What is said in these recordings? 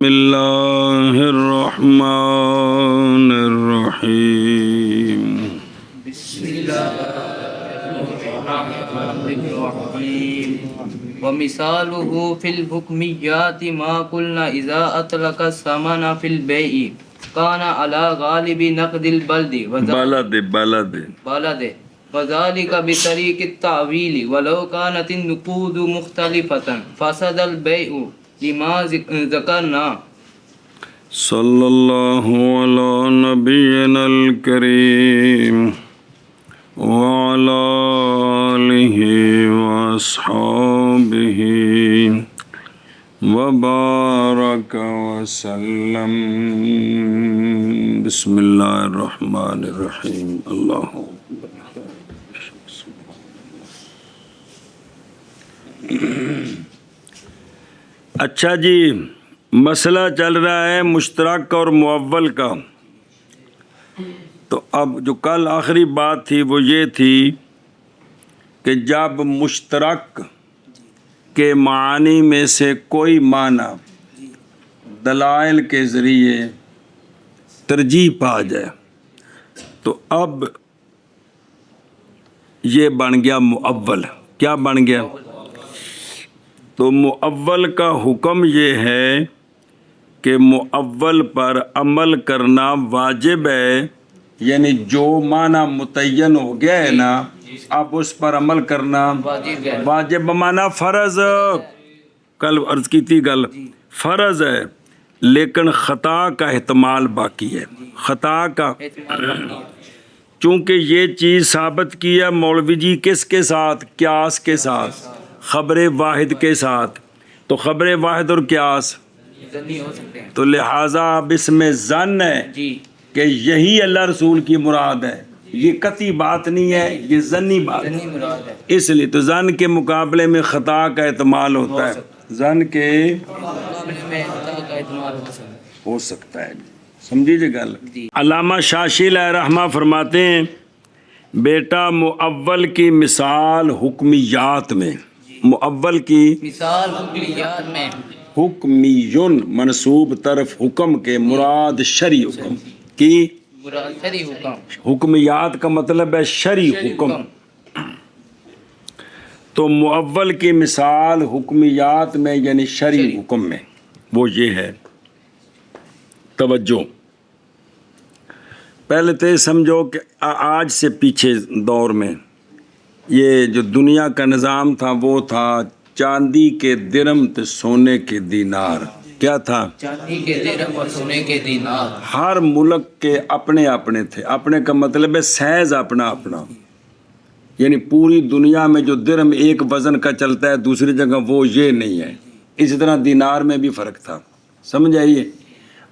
بسم اللہ الرحمن الرحیم بسم اللہ الرحمن الرحیم ومثالہ فی الحکمیات ما قلنا اذا اطلق الثمن فی البیع کان علی غالب نقد بلد وذلك بطریق التعویل ولو كانت النقود مختلفة فسد البیع لما ذکرنا. صلی اللہ علی نبینا الکریم وعلی آلہ واصحابہ وبارک وسلم. بسم اللہ الرحمن الرحیم. اللہ اچھا جی، مسئلہ چل رہا ہے مشترک اور معول کا. تو اب جو کل آخری بات تھی وہ یہ تھی کہ جب مشترک کے معانی میں سے کوئی معنی دلائل کے ذریعے ترجیح پا جائے تو اب یہ بن گیا معول. کیا بن گیا؟ تو معول کا حکم یہ ہے کہ معول پر عمل کرنا واجب ہے، یعنی جو معنی متعین ہو گیا ہے نا اب اس پر عمل کرنا واجب بمعنی فرض. کل عرض کی تھی گل فرض ہے، لیکن خطا کا احتمال باقی ہے. خطا کا چونکہ یہ چیز ثابت کی ہے مولوی جی کس کے ساتھ؟ قیاس کے ساتھ، خبر واحد کے ساتھ. تو خبر واحد اور قیاس تو لہٰذا اب اس میں ظن ہے کہ یہی اللہ رسول کی مراد ہے. یہ قطعی بات نہیں ہے، یہ ظنی بات ہے. اس لیے تو ظن کے مقابلے میں خطا کا احتمال ہوتا ہے. ظن کے ہو سکتا ہے. سمجھیے گل. علامہ شاشی علیہ رحمہ فرماتے ہیں بیٹا معول کی مثال حکمیات میں، معول کی مثال حکمیات میں حکمیون منصوب طرف حکم کے مراد شرعی حکم کی. شرعی حکم حکمیات کا مطلب ہے شرعی حکم. تو معول کی مثال حکمیات میں یعنی شرعی حکم میں وہ یہ ہے. توجہ، پہلے تو یہ سمجھو کہ آج سے پیچھے دور میں یہ جو دنیا کا نظام تھا وہ تھا چاندی کے درم تو سونے کے دینار. کیا تھا؟ چاندی کے درم اور سونے کے دینار. ہر ملک کے اپنے اپنے تھے. اپنے کا مطلب ہے سائز اپنا اپنا، یعنی پوری دنیا میں جو درم ایک وزن کا چلتا ہے دوسری جگہ وہ یہ نہیں ہے. اسی طرح دینار میں بھی فرق تھا، سمجھ آئیے.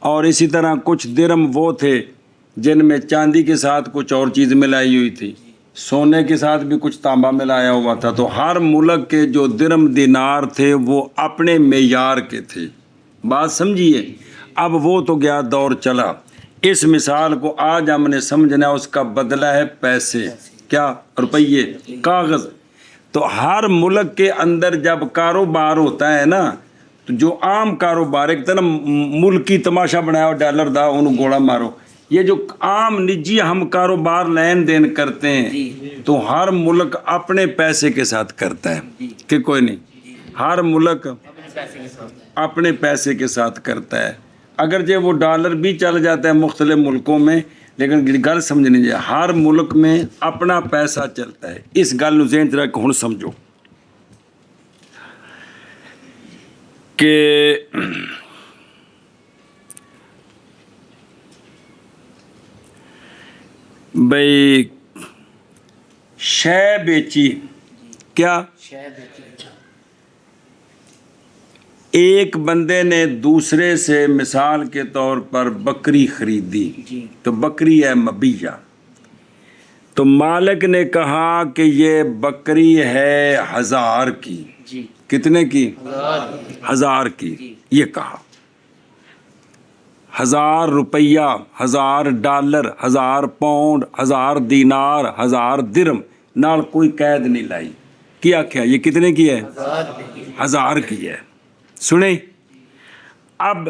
اور اسی طرح کچھ درم وہ تھے جن میں چاندی کے ساتھ کچھ اور چیز ملائی ہوئی تھی، سونے کے ساتھ بھی کچھ تانبا ملایا ہوا تھا. تو ہر ملک کے جو درم دینار تھے وہ اپنے معیار کے تھے. بات سمجھیے. اب وہ تو گیا دور چلا. اس مثال کو آج ہم نے سمجھنا اس کا بدلہ ہے پیسے. کیا؟ روپیے، کاغذ. تو ہر ملک کے اندر جب کاروبار ہوتا ہے نا تو جو عام کاروبار ایک طرح ملکی تماشا بنایا ڈالر دا انہوں گوڑا مارو، یہ جو عام نجی ہم کاروبار لین دین کرتے ہیں تو ہر ملک اپنے پیسے کے ساتھ کرتا ہے کہ کوئی نہیں. ہر ملک اپنے پیسے کے ساتھ کرتا ہے. اگرچہ وہ ڈالر بھی چل جاتا ہے مختلف ملکوں میں، لیکن گل سمجھنی چاہیے ہر ملک میں اپنا پیسہ چلتا ہے. اس گل نو ذہن چ رکھ ہن سمجھو کہ بھئی شے بیچی. کیا؟ ایک بندے نے دوسرے سے مثال کے طور پر بکری خریدی تو بکری ہے مبیہ. تو مالک نے کہا کہ یہ بکری ہے 1000 کی. کتنے کی؟ 1000 کی. یہ کہا 1000 روپیہ، 1000 ڈالر، 1000 پاؤنڈ، 1000 دینار، 1000 درم نال کوئی قید نہیں لائی. کیا کیا یہ کتنے کی ہے؟ 1000 کی ہے. سنیں اب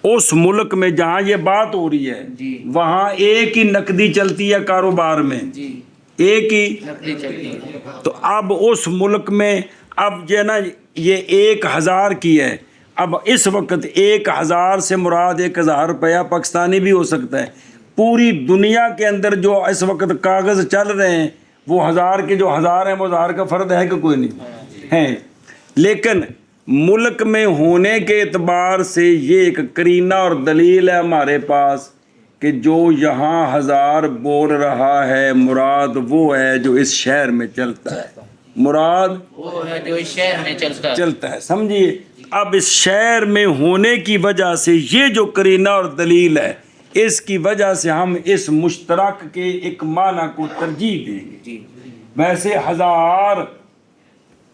اس ملک میں جہاں یہ بات ہو رہی ہے جی وہاں ایک ہی نقدی چلتی ہے کاروبار میں، جی ایک ہی. نقدی چلتی ہے. تو اب اس ملک میں اب جو ہے نا یہ 1000 کی ہے. اب اس وقت 1000 سے مراد 1000 روپیہ پاکستانی بھی ہو سکتا ہے. پوری دنیا کے اندر جو اس وقت کاغذ چل رہے ہیں وہ 1000 کے جو 1000 ہیں وہ 1000 کا فرد ہے کہ کوئی نہیں ہے. لیکن ملک میں ہونے کے اعتبار سے یہ ایک قرینہ اور دلیل ہے ہمارے پاس کہ جو یہاں 1000 بول رہا ہے مراد وہ ہے جو اس شہر میں چلتا ہے، مراد وہ ہے جو اس شہر میں چلتا ہے. سمجھیے اب اس شہر میں ہونے کی وجہ سے یہ جو قرینہ اور دلیل ہے اس کی وجہ سے ہم اس مشترک کے ایک معنی کو ترجیح دیں گے. جی ویسے 1000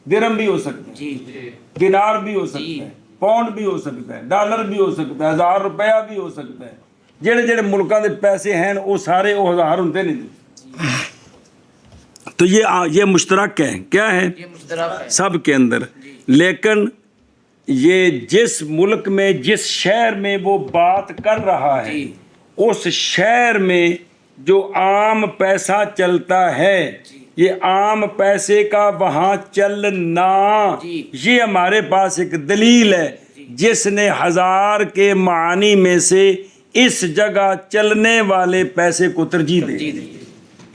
درہم بھی ہو سکتے ہیں، جی دینار بھی ہو سکتا ہے، پاؤنڈ بھی ہو سکتا ہے، ڈالر بھی ہو سکتا ہے، 1000 روپیہ بھی ہو سکتا ہے. جڑے جڑے ملکوں کے پیسے ہیں وہ سارے وہ 1000 ہوتے نہیں. تو یہ مشترک ہے، کیا ہے؟ یہ مشترک ہے سب کے اندر. لیکن یہ جس ملک میں جس شہر میں وہ بات کر رہا ہے جی اس شہر میں جو عام پیسہ چلتا ہے یہ عام پیسے کا وہاں چلنا جی یہ ہمارے پاس ایک دلیل ہے جس نے 1000 کے معنی میں سے اس جگہ چلنے والے پیسے کو ترجیح دے دی.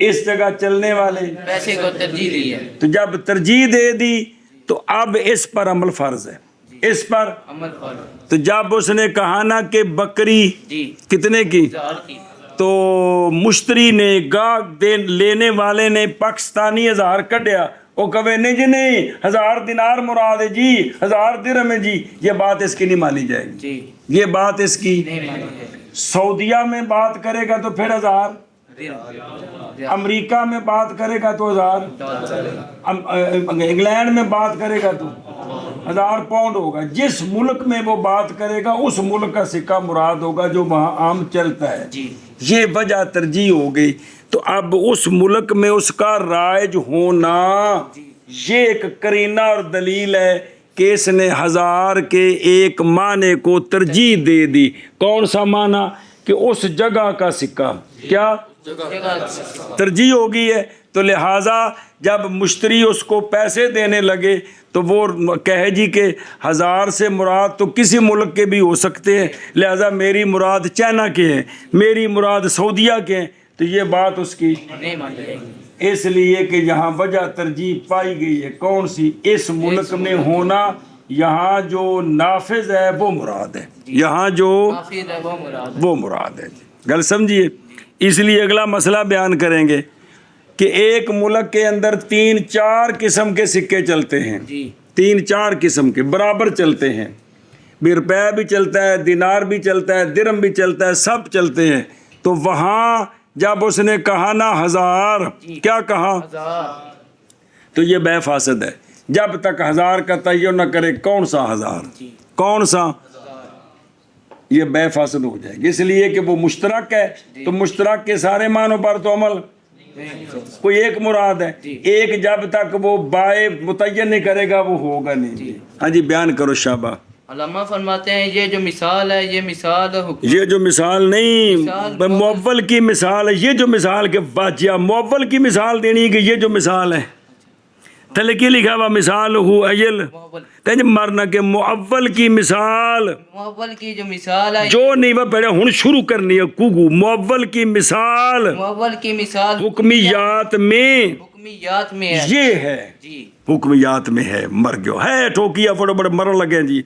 اس جگہ چلنے والے پیسے کو ترجیح دی ہے. تو جب ترجیح دے دی تو اب اس پر عمل فرض ہے، اس پر عمل فرض. تو جب اس نے کہا نا کہ بکری جی کتنے کی 1000 کی. تو مشتری نے گاہک لینے والے نے پاکستانی 1000 کٹیا وہ کہے نہیں جی نہیں 1000 دینار مراد ہے جی 1000 درہم ہے جی. یہ بات اس کی نہیں مانی جائے گی، جی یہ بات اس کی. نہیں مانی ہے. سعودیہ میں بات کرے گا تو پھر 1000، امریکہ میں بات کرے گا تو 1000، انگلینڈ میں بات کرے گا تو 1000 پاؤنڈ ہوگا. جس ملک میں وہ بات کرے گا اس ملک کا سکہ مراد ہوگا جو وہاں عام چلتا ہے. جی یہ وجہ ترجیح ہو گئی. تو اب اس ملک میں اس کا رائج ہونا یہ ایک قرینہ اور دلیل ہے کہ اس نے 1000 کے ایک معنی کو ترجیح دے دی. کون سا معنی؟ کہ اس جگہ کا سکہ کیا ترجیح ہو گئی ہے. تو لہٰذا جب مشتری اس کو پیسے دینے لگے تو وہ کہے جی کہ 1000 سے مراد تو کسی ملک کے بھی ہو سکتے ہیں، لہٰذا میری مراد چائنا کے ہیں، میری مراد سعودیہ کے ہیں. تو یہ بات اس کی نہیں مانی جائے گی. اس لیے کہ یہاں وجہ ترجیح پائی گئی ہے. کون سی؟ اس ملک میں ہونا. یہاں جو نافذ ہے وہ مراد ہے، یہاں جو حافظ ہے وہ مراد ہے. گل سمجھیے. اس لیے اگلا مسئلہ بیان کریں گے کہ ایک ملک کے اندر 3-4 قسم کے سکے چلتے ہیں، جی 3-4 قسم کے برابر چلتے ہیں. روپیہ بھی چلتا ہے، دینار بھی چلتا ہے، درہم بھی چلتا ہے، سب چلتے ہیں. تو وہاں جب اس نے کہا نا 1000 کیا کہا 1000 تو یہ بے فاسد ہے. جب تک 1000 کا تعین نہ کرے کون سا 1000 کون سا یہ بے فاسد ہو جائے گی. اس لیے کہ وہ مشترک ہے تو مشترک کے سارے معنوں پر تو عمل کوئی ایک مراد ہے. ایک جب تک وہ بائے متعین نہیں کرے گا وہ ہوگا نہیں. ہاں جی بیان کرو شابہ. علامہ فرماتے ہیں یہ جو مثال ہے یہ مثال یہ جو مثال نہیں مؤول کی مثال ہے. یہ جو مثال کے واجیہ مؤول کی مثال دینی ہے کہ یہ جو مثال ہے تھلے کی لکھا ہوا مثال ہو ایل تیج مرنا کہ مؤول کی مثال مؤول کی جو مثال ہے جو نہیں وہ پہلے ہن شروع کرنی ہے کوگو. مؤول کی مثال مؤول کی مثال حکمیات میں حکمیات میں ہے. یہ ہے جی حکمیات میں ہے. مر گیا ہے ٹھوکیا فٹو بڑے مرن لگے جی.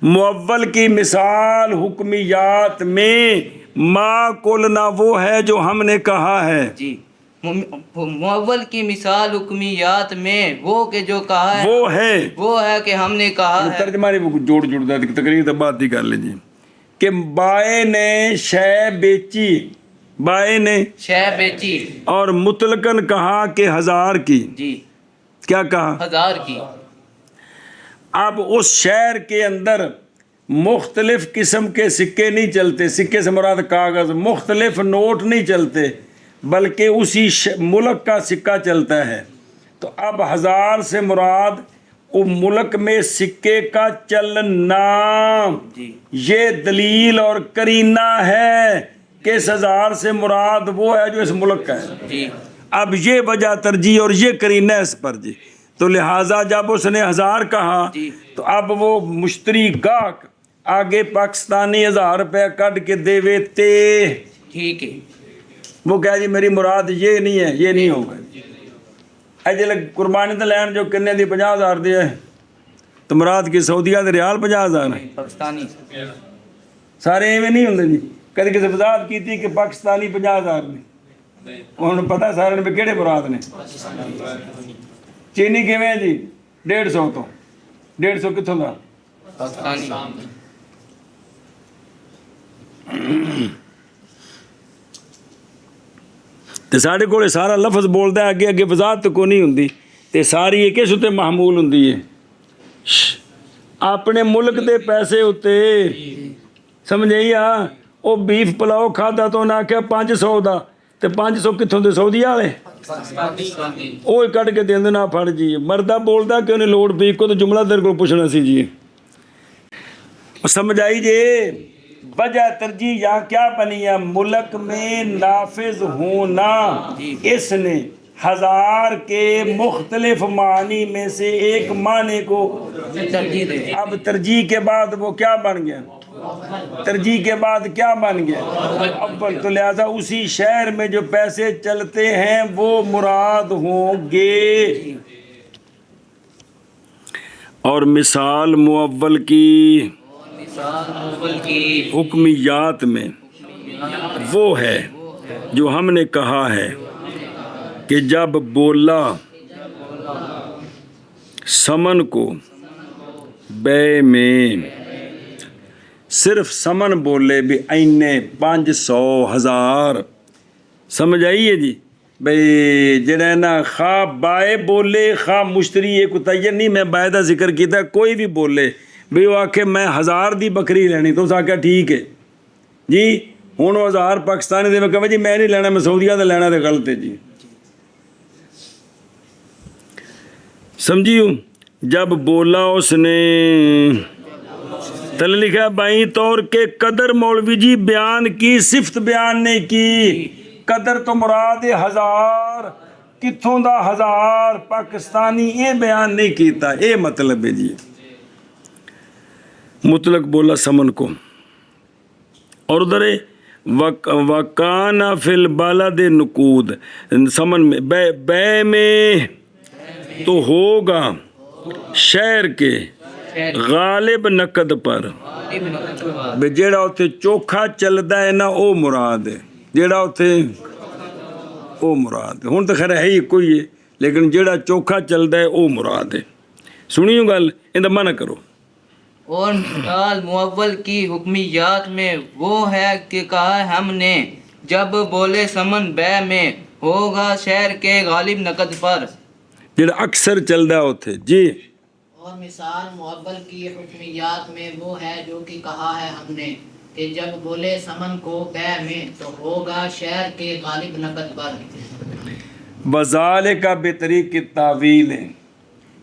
مؤول کی مثال حکمیات میں ما کلنا وہ ہے جو ہم نے کہا ہے. جی مؤول کی مثال حکمیات میں وہ کہ جو کہا ہے وہ ہے کہ ہم نے کہا ہے. ترجمہ نہیں جوڑ تقریر تو بات ہی کر لیجیے کہ بائے نے شے بیچی، بائے نے شے بیچی اور مطلقاً کہا کہ 1000 کی. جی کیا کہا 1000 کی. اب اس شہر کے اندر مختلف قسم کے سکے نہیں چلتے. سکے سے مراد کاغذ، مختلف نوٹ نہیں چلتے بلکہ اسی ملک کا سکہ چلتا ہے. تو اب 1000 سے مراد وہ ملک میں سکے کا چلنا جی یہ دلیل اور کرینہ ہے کہ اس 1000 سے مراد وہ ہے جو اس ملک کا ہے. جی اب یہ وجہ ترجیح اور یہ کرینہ ہے اس پر جی. تو لہٰذا جب اس نے 1000 کہا جی تو اب وہ مشتری گاہک آگے پاکستانی 1000 روپے کٹ کے دے ویتے. ٹھیک ہے. وہ کہا جی میری مراد یہ نہیں ہے، یہ نہیں ہوگا. اجل قربانی تو لین جو کنے دی 50,000 دی ہے تو مراد کی سعودیہ دے ریال 50,000 ہے. پاکستانی سارے ایویں نہیں ہوندے جی. کدی کسی وضاحت کی تھی کہ پاکستانی 50,000 نے انہوں نے پتا سارے نے کہڑے مراد نے. چینی کیویں جی 150 تو 150 کتوں دا پاکستانی. تے ساڈے کول سارا لفظ بولدا ہے، اگے اگے وضاحت کو نہیں ہوندی تے ساری ایک اس تے محمول ہوندی ہے. اپنے ملک دے پیسے اتے سمجھ آئی آ. وہ بیف پلاؤ کھادا تو انہیں آخیا 500 دا تے 500 کتوں دے سعودی والے وہ کٹ کے دیں نہ پھڑ جی. مردہ بولدا کہ انہیں لوڑ پی کو تو جملہ تیرے کو پوچھنا سی جی. سمجھ آئی جی. وجہ ترجیح یہاں کیا بنی ہے؟ ملک میں نافذ ہونا. اس نے 1000 کے مختلف معنی میں سے ایک معنی کو ترجیح دے. اب ترجیح کے بعد وہ کیا بن گیا؟ ترجیح کے بعد کیا بن گیا؟ اول. تو لہذا اسی شہر میں جو پیسے چلتے ہیں وہ مراد ہوں گے. اور مثال مؤول کی حکمیات میں وہ ہے جو ہم نے کہا ہے کہ جب بولا سمن کو بے میں صرف سمن بولے بھی اینے 500 1000 سمجھ آئیے جی. بھئی جڑا نا خواہ بائے بولے خواہ مشتری ایک متعین نہیں. میں بائے دا ذکر کیتا کوئی بھی بولے بھی وہ آکھے میں 1000 دی بکری لینی تو اس آکھا ٹھیک ہے جی. ہوں 1000 پاکستانی دے میں کہا جی میں نہیں لینا میں سعودیہ دا لینا تو غلط ہے جی. سمجھیو. جب بولا اس نے تل لکھا بائیں طور کے قدر مولوی جی بیان کی صفت بیان نہیں کی. قدر تو مراد 1000 کتھوں دا 1000 پاکستانی یہ بیان نہیں کیتا. یہ مطلب ہے جی. مطلق بولا سمن کو اور ادھر وکان فی البلد نقود سمن میں بے میں تو ہوگا شہر کے غالب نقد پر. بے جیڑا اتھے چوکھا چلدا ہے نا او مراد ہے. جیڑا اتھے او مراد ہے. ہن تو خیر ہے ہی کوئی ہے لیکن جیڑا چوکھا چلدا ہے او مراد ہے. سنیو گل اندا منع کرو. اور مثال مؤول کی حکمیات میں وہ ہے کہ کہا ہم نے جب بولے سمن بے میں ہوگا شہر کے غالب نقد پر. جیڑا اکثر چلدا ہوتے جی. اور مثال مؤول کی حکمیات میں وہ ہے جو کہ کہا ہے ہم نے کہ جب بولے سمن کو بے میں تو ہوگا شہر کے غالب نقد پر. وذالک بطریق التاویل ہے.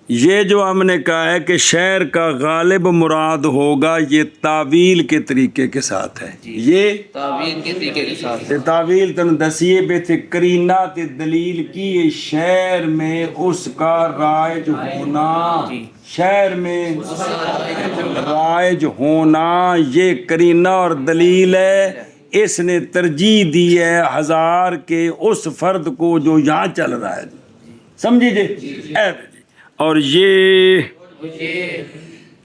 یہ جو ہم نے کہا ہے کہ شہر کا غالب مراد ہوگا یہ تعویل کے طریقے کے ساتھ ہے. یہ تعویل کے طریقے کے ساتھ تعویل تن دسیے بے تھے کرینہ تے دلیل کی شہر میں اس کا رائج ہونا. شہر میں رائج ہونا یہ کرینہ اور دلیل ہے. اس نے ترجیح دی ہے 1000 کے اس فرد کو جو یہاں چل رہا ہے. سمجھی جی. اور یہ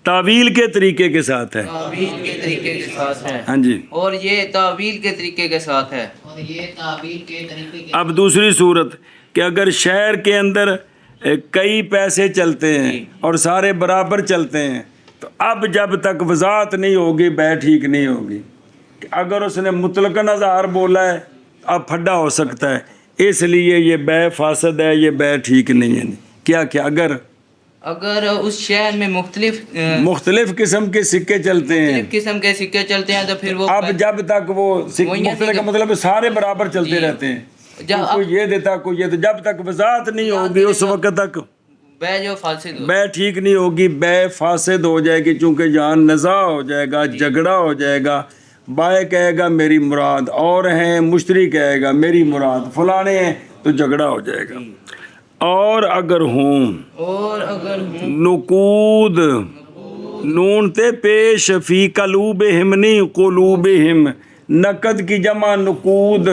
تعویل کے طریقے کے ساتھ ہے. تعویل کے طریقے کے ساتھ ہے. ہاں جی. اور یہ تعویل کے طریقے کے ساتھ ہے. اور یہ تعبیر کے طریقے کے اب دوسری صورت کہ اگر شہر کے اندر کئی پیسے چلتے ہیں اور سارے برابر چلتے ہیں تو اب جب تک وضاحت نہیں ہوگی بے ٹھیک نہیں ہوگی. کہ اگر اس نے مطلقاً 1000 بولا ہے اب پھڈا ہو سکتا ہے. اس لیے یہ بے فاسد ہے یہ بے ٹھیک نہیں ہے. کیا اگر اس شہر میں مختلف قسم کے سکے چلتے ہیں مختلف قسم کے سکے چلتے ہیں تو پھر وہ اب جب تک وہ مختلف کا مطلب سارے برابر چلتے رہتے ہیں. کوئی یہ دیتا کوئی یہ. جب تک وضاحت نہیں ہوگی اس وقت تک بے جو فاسد ہو بے ٹھیک نہیں ہوگی، بے فاسد ہو جائے گی، چونکہ جہاں نزاع ہو جائے گا، جھگڑا ہو جائے گا، بائیں کہے گا میری مراد اور ہیں، مشتری کہے گا میری مراد فلانے ہیں، تو جھگڑا ہو جائے گا۔ اور اگر ہوں اور اگر ہوں نقود، نون تے پیش، فی قلوبہم نہیں قلوبہم، نقد کی جمع نقود،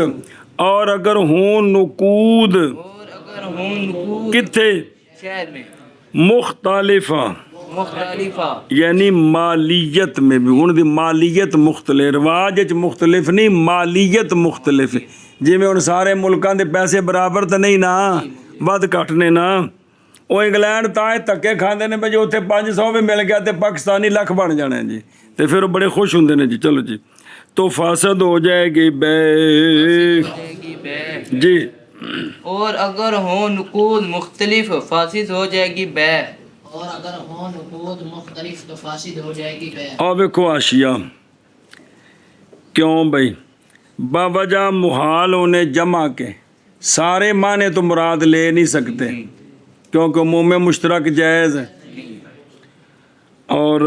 اور اگر ہوں نقود اور اگر ہوں نقود کتھے شہر میں مختلفہ، مختلفہ یعنی مالیت میں بھی، ہن دی مالیت مختلف، رواج وچ مختلف نہیں، مالیت مختلف، جی میں ہن سارے ملکاں دے پیسے برابر تو نہیں نا، ود گھٹ نے نا۔ وہ انگلینڈ تائیں دھکے کھاندے نے بھی جو اتنے 500 بھی مل گیا تے پاکستانی لکھ بن جانے جی، تے پھر وہ بڑے خوش ہوندے نے جی۔ چلو جی، تو فاسد ہو جائے گی بے، ہو جائے گی بے، جی اور اگر ہوں نقود مختلف فاسد ہو جائے گی بے، اور اگر ہوں نقود مختلف تو فاسد ہو جائے گی بے۔ اور دیکھو آشیا کیوں بھائی، باوجہ محال ہونے جمع کے سارے معنی تو مراد لے نہیں سکتے، کیونکہ عموم مشترک جائز ہے، اور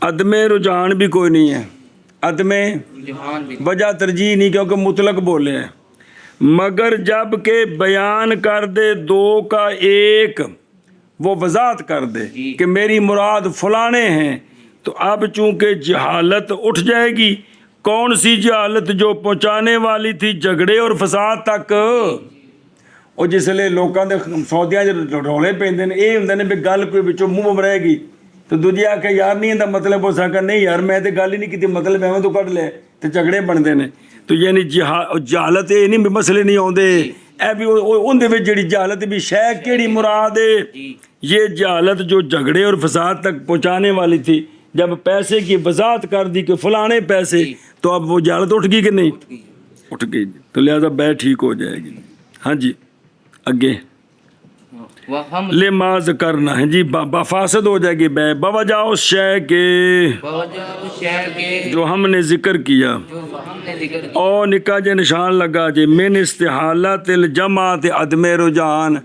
عدم رجحان بھی کوئی نہیں ہے، عدم جہان بھی وجہ ترجیح نہیں، کیونکہ مطلق بولے ہیں، مگر جب کہ بیان کر دے دو کا ایک، وہ وضاحت کر دے کہ میری مراد فلانے ہیں، تو اب چونکہ جہالت اٹھ جائے گی۔ کون سی جہالت؟ جو پہنچانے والی تھی جھگڑے اور فساد تک۔ اور جس لئے لوکاں دے سودیاں رولے پیندے نے، یہ ہوندے نے بھی گل کوئی بچوں منہ رہے گی، تو دوجے آ کے یار نہیں دا مطلب ہو سکا، نہیں یار میں تے گل ہی نہیں کیتی، مطلب ایویں تو کٹ لے، تے جھگڑے بندے نے۔ تو یعنی جہالت یہ نہیں بھی مسئلے نہیں آندے، اے بھی ان دے وچ جڑی جہالت بھی شے کیڑی مراد ہے، یہ جہالت جو جھگڑے اور فساد تک پہنچانے والی تھی، جب پیسے کی وضاحت کر دی کہ فلانے پیسے، تو اب وہ جہالت اٹھ گئی کہ نہیں؟ اٹھ گئی، تو لہذا بے ٹھیک ہو جائے گی۔ ہاں جی اگے وہم لے ماز کرنا ہے جی، فاسد ہو جائے گی بے بوجہ اس شے کے بوجہ اس شہر کے جو ہم نے ذکر کیا، جو ہم نے ذکر کیا، او نکاح جے نشان لگا جی، من استحالت الجماعت عدم رجحان،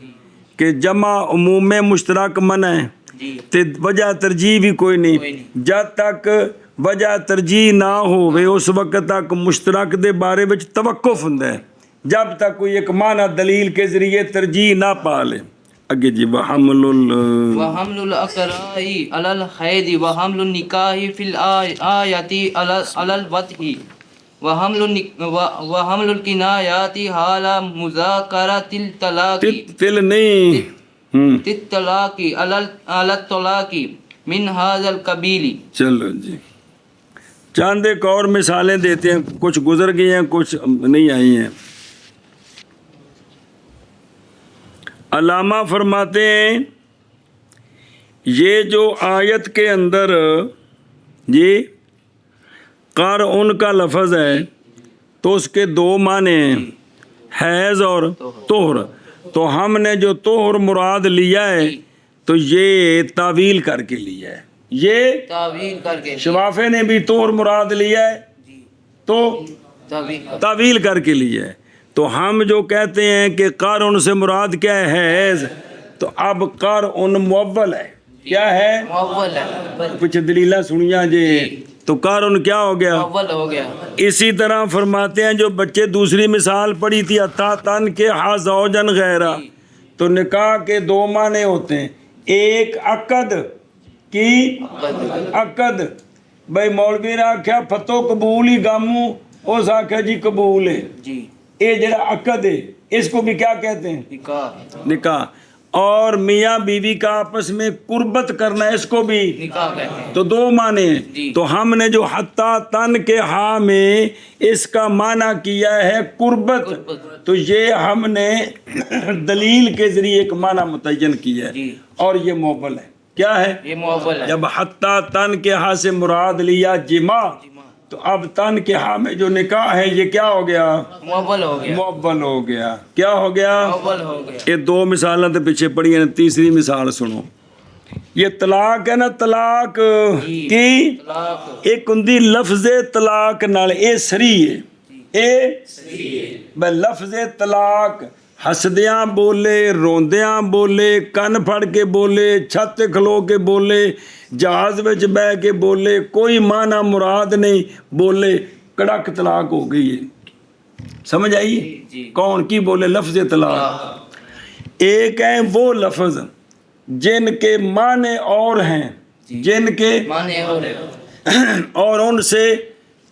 کہ جمع عموم مشترک منع ہے، جی تے وجہ ترجیح بھی کوئی نہیں، جب تک وجہ ترجیح نہ ہوئے اس وقت تک مشترک دے بارے وچ توقف ہوندا ہے، جب تک کوئی ایک معنی دلیل کے ذریعے ترجیح نہ پا لے۔ اگے جی وحمل وحمل الاقراء علی الخید وحمل النکاح فی الآیت علی الوطء وحمل الکنایات حال مذاکرۃ الطلاق تل نہیں الطلاق علی الطلاق من هذا القبیل۔ چلو جی چاند ایک اور مثالیں دیتے ہیں، کچھ گزر گئی ہیں کچھ نہیں آئی ہیں۔ علامہ فرماتے ہیں یہ جو آیت کے اندر یہ قرء کا لفظ ہے تو اس کے دو معنی ہیں، حیض اور طہر، تو ہم نے جو طہر مراد لیا ہے تو یہ تعویل کر کے لیا ہے، یہ تعویل کر کے شفافے نے بھی طہر مراد لیا ہے تو تعویل کر کے لیا ہے۔ تو ہم جو کہتے ہیں کہ قرء سے مراد کیا ہے؟ حیض، تو اب قرء مؤول ہے، کیا ہے؟ مؤول ہے، کچھ دلیلہ سنیاں جی، تو قرء کیا ہو گیا؟ مؤول ہو گیا۔ اسی طرح فرماتے ہیں جو بچے دوسری مثال پڑھی تھی اتا تن کے زوجن غیرہ، تو نکاح کے دو معنی ہوتے ہیں، ایک عقد کی عقد، بھائی مولوی نے آکھیا فتو قبول ہی گاموں، اس آکھیا جی قبول ہے، جی یہ جڑا عقد ہے اس کو بھی کیا کہتے ہیں؟ نکاح، نکاح۔ اور میاں بیوی کا آپس میں قربت کرنا اس کو بھی نکاح کہتے ہیں۔ تو دو معنی ہیں، تو ہم نے جو حتی تن کے ہاں میں اس کا معنی کیا ہے قربت، تو یہ ہم نے دلیل کے ذریعے ایک معنی متعین کیا ہے، اور یہ مؤول ہے، کیا ہے؟ یہ مؤول ہے۔ جب حتی تن کے ہاں سے مراد لیا جمع، تو اب تن کے ہاں میں جو نکاح ہے یہ کیا ہو گیا؟ مؤول ہو گیا، مؤول ہو گیا۔ کیا ہو گیا؟ مؤول ہو گیا۔ یہ دو مثالیں تو پیچھے پڑھی ہیں، تیسری مثال سنو۔ یہ طلاق ہے نا، طلاق کی طلاق ایک ہندی لفظ طلاق نال اے سری ہے، بے لفظ طلاق ہسدیاں بولے، روندیاں بولے، کن پھڑ کے بولے، چھت کھلو کے بولے، جہاز وچ بہ کے بولے، کوئی معنی مراد نہیں بولے، کڑک طلاق ہو گئی ہے۔ سمجھ آئی؟ کون کی بولے؟ لفظ طلاق۔ ایک ہیں وہ لفظ جن کے معنی اور ہیں، جن کے مانے اور ان سے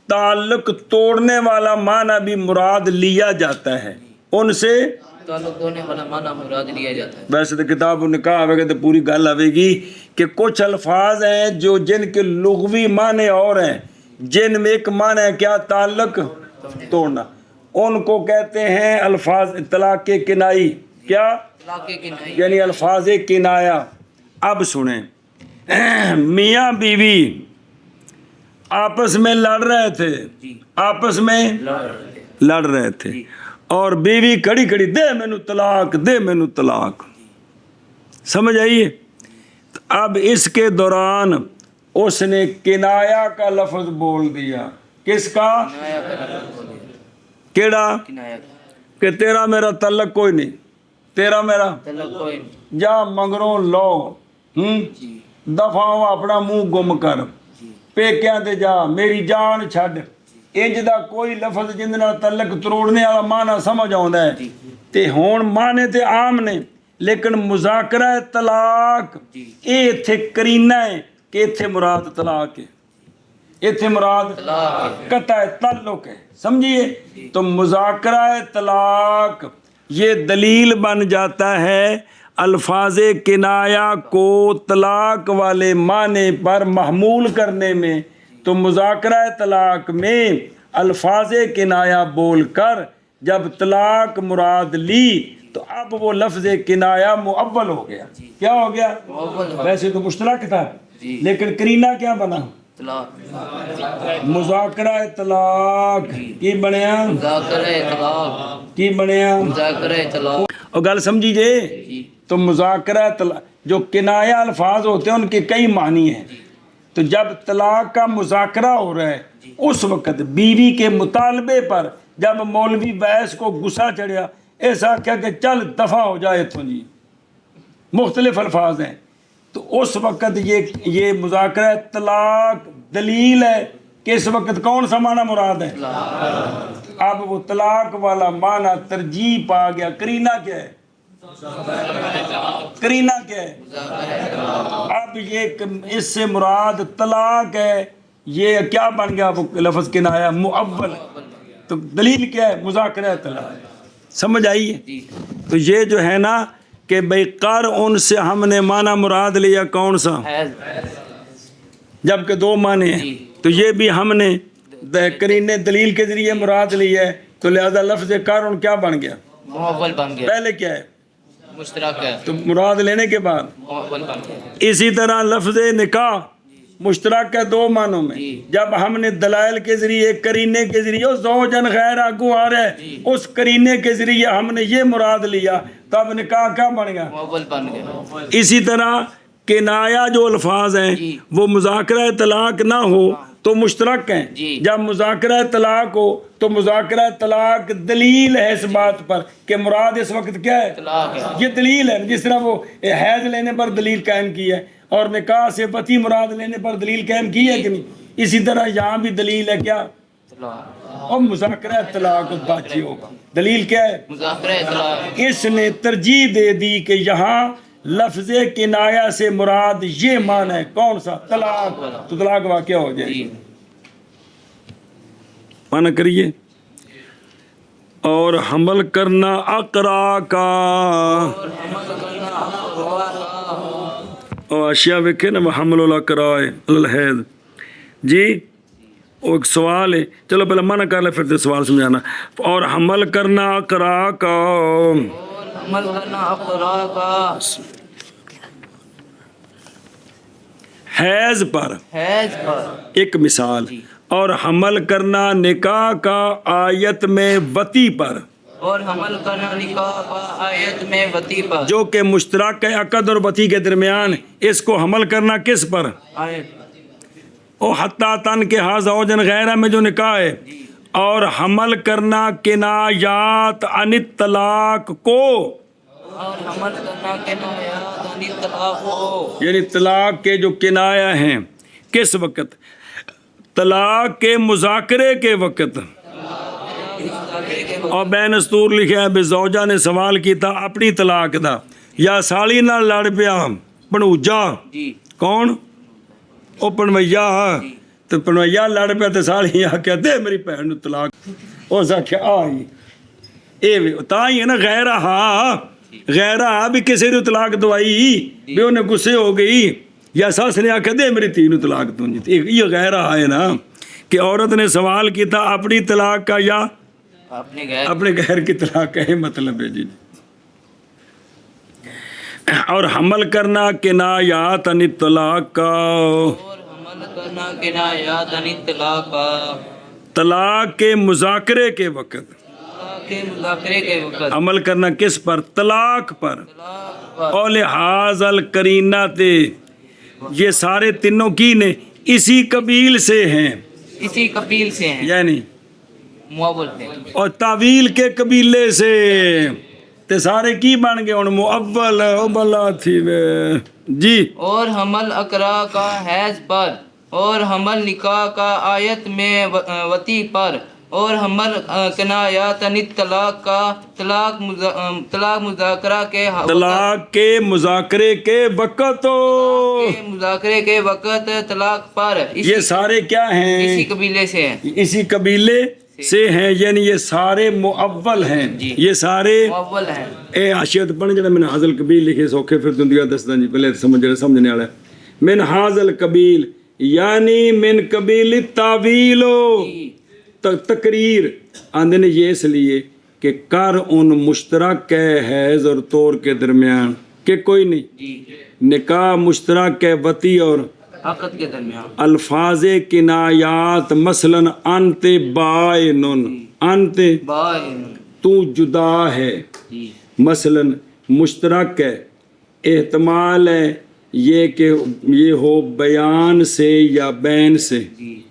تعلق توڑنے والا معنی بھی مراد لیا جاتا ہے، ان سے تعلق ہونے والا معنی مراد لیا جاتا ہے۔ ویسے تو کتاب نکاح آئے گا تو پوری گل آئے گی کہ کچھ الفاظ ہیں جو جن کے لغوی معنی اور ہیں، جن میں ایک معنی ہے کیا؟ تعلق توڑنا، ان کو کہتے ہیں الفاظ طلاق کنائی۔ کیا؟ طلاق کنائی۔ یعنی الفاظ کنایا۔ اب سنیں، میاں بیوی آپس میں لڑ رہے تھے، آپس میں لڑ رہے تھے، اور بیوی کھڑی کھڑی دے مینو طلاق، دے مینو طلاق۔ سمجھ آئیے؟ اب اس کے دوران اس نے کنایا کا لفظ بول دیا۔ کس کا؟ کیڑا؟ کنایا کہ تیرا میرا تعلق کوئی نہیں، تیرا میرا تعلق کوئی نہیں۔ جا منگروں لو، دفعہ اپنا منہ گم کر، پیکیاں تے جا، میری جان چھڈ۔ انج دا کوئی لفظ جن نال تعلق تروڑنے والا معنی سمجھ آوندا ہے تے ہون معنی تے عام نے، لیکن مذاکرہ طلاق اے ایتھے کرینہ ہے کہ ایتھے مراد طلاق ہے، ایتھے مراد قطع تعلق ہے۔ سمجھیے؟ تو مذاکرہ طلاق یہ دلیل بن جاتا ہے الفاظ کنایا کو طلاق والے معنی پر محمول کرنے میں۔ تو مذاکرہ طلاق میں الفاظ کنایا بول کر جب طلاق مراد لی تو اب وہ لفظ کنایا مؤول ہو گیا۔ کیا ہو گیا؟ ویسے تو مشترک تھا لیکن کرینہ کیا بنا؟ مذاکرہ طلاق کی بنیا؟ مذاکرہ طلاق کی بنیا؟ مذاکرہ طلاق۔ اور گل سمجھی جے؟ تو مذاکرہ طلاق جو کنایہ الفاظ ہوتے ہیں ان کے کئی معنی ہیں۔ تو جب طلاق کا مذاکرہ ہو رہا ہے اس وقت بیوی کے مطالبے پر جب مولوی ویس کو غصہ چڑھیا، ایسا کیا کہ چل دفع ہو جائے تو جی، مختلف الفاظ ہیں، تو اس وقت یہ مذاکرہ طلاق دلیل ہے کہ اس وقت کون سا معنی مراد ہے؟ اب وہ طلاق والا معنی ترجیح پا گیا۔ کرینہ کیا ہے؟ کرینہ کیا ہے؟ اب یہ اس سے مراد طلاق ہے، یہ کیا بن گیا؟ وہ لفظ کنایا مؤول۔ تو دلیل کیا ہے؟ مذاکرہ طلاق۔ سمجھ آئی ہے؟ تو یہ جو ہے نا کہ بھئی قر ان سے ہم نے معنی مراد لیا کون سا؟ جبکہ دو معنی ہیں، تو یہ بھی ہم نے کرینے دلیل کے ذریعے مراد لیا ہے، تو لہذا لفظ قر ان کیا بن گیا؟ مؤول بن گیا۔ پہلے کیا ہے؟ مشترک ہے، تو مراد لینے کے بعد مؤول بن گیا۔ اسی طرح لفظ نکاح مشترک ہے دو معنوں میں، جب ہم نے دلائل کے ذریعے کرینے کے ذریعے زوجن غیر آگو آ رہا ہے، اس کرینے کے ذریعے ہم نے یہ مراد لیا، تو اب نکاح کیا بن گیا؟ مؤول بن گیا۔ اسی طرح کنایا جو الفاظ ہیں وہ مذاکرہ طلاق نہ ہو تو مشترک ہیں، جب مذاکرہ طلاق ہو تو مذاکرہ طلاق دلیل ہے اس بات پر کہ مراد اس وقت کیا ہے؟ طلاق ہے۔ یہ دلیل ہے، جس طرح وہ حیض لینے پر دلیل قائم کی ہے اور نکاح سے وطی مراد لینے پر دلیل قائم کی ہے کہ نہیں، اسی طرح یہاں بھی دلیل ہے کیا؟ طلاق۔ اور مذاکرہ طلاق باقی ہوگا۔ دلیل کیا ہے؟ مذاکرہ طلاق۔ اس نے ترجیح دے دی کہ یہاں لفظ کنایا سے مراد یہ معنی ہے کون سا؟ طلاق، تو طلاق واقع ہو جائے گی۔ معنی کریے۔ اور حمل کرنا اقرا کا، اور اشیاء ویکھے نا حمل الاقراء الحیض۔ جی وہ ایک سوال ہے، چلو پہلے منع کر لے پھر سوال سمجھانا۔ اور حمل کرنا اقرا کا، عمل کرنا اقرا کا، حیض پر حیض پر ایک مثال، اور حمل کرنا نکاح کا آیت میں وطی پر، اور حمل کرنا نکاح کا آیت میں وطی پر، جو کہ مشترک ہے عقد اور وطی کے درمیان، اس کو حمل کرنا کس پر؟ آیت او حتیٰ تن کے ہا زوجن غیرہ میں جو نکاح ہے، اور حمل کرنا کنایات عن الطلاق کو، اور حمل کرنا کنایات عن الطلاق ہو، یعنی طلاق کے جو کنایا ہیں کس وقت؟ طلاق کے مذاکرے کے وقت. اور بین استور لکھا ہے زوجہ نے سوال کیتا اپنی طلاق دا یا سالی نال لڑ پیا پنوجا جی کون او پنویا تو پنویا لڑ پیا تو سالی آخیا دے میری بھن نو طلاق، اس آخیا آئی اے تا ہی ہے نا غیرہ بھی کسی نے طلاق دوائی بھی انہیں غصے ہو گئی یا ساس نے آخیا دے میری تھی نو طلاق دوں جی، یہ غیرہ ہے نا کہ عورت نے سوال کیا تھا اپنی طلاق کا یا اپنے غیر کی طلاق کا، ہے مطلب ہے جی. اور حمل کرنا کنایات عن الطلاق کا، اور حمل کرنا کنایات عن الطلاق کا، طلاق کے مذاکرے کے وقت. طلاق کے مذاکرے کے وقت عمل کرنا کس پر؟ طلاق پر. طلاق پر. اور لحاظ القرینات، یہ سارے تینوں کی نے اسی قبیل سے ہیں، اسی قبیل سے ہیں، یعنی معول ہیں، اور تعویل کے قبیلے سے تے سارے کی بن گئے ہن معول ابلا تھی وے جی. اور حمل اقرا کا حیض پر، اور حمل نکاح کا آیت میں وتی پر، اور حمل کنایات عن الطلاق کا طلاق مذاکرہ کے طلاق کے مذاکرے کے وقت، مذاکرے کے وقت طلاق پر، یہ سارے کیا ہیں؟ اسی قبیلے سے ہیں، اسی قبیلے سے ہیں، یعنی یہ سارے معول ہیں، یہ سارے معول ہیں. اے حاشیت پڑھ جڑا میں نے حاضل قبیل لکھے سوکھے پھر دنیا دستا جی پہلے سمجھنے والا ہے. من حاضل قبیل یعنی من قبیل التاویل، تقریر آندے نے یہ اس لیے کہ کر ان مشترک ہے حیض اور طور کے درمیان کہ کوئی نہیں، نکاح مشترک ہے وتی اور عقد کے درمیان، الفاظ کنایات مثلا انت بائن، انت بائن، تو جدا ہے، مثلا مشترک ہے، احتمال ہے یہ کہ یہ ہو بیان سے یا بین سے،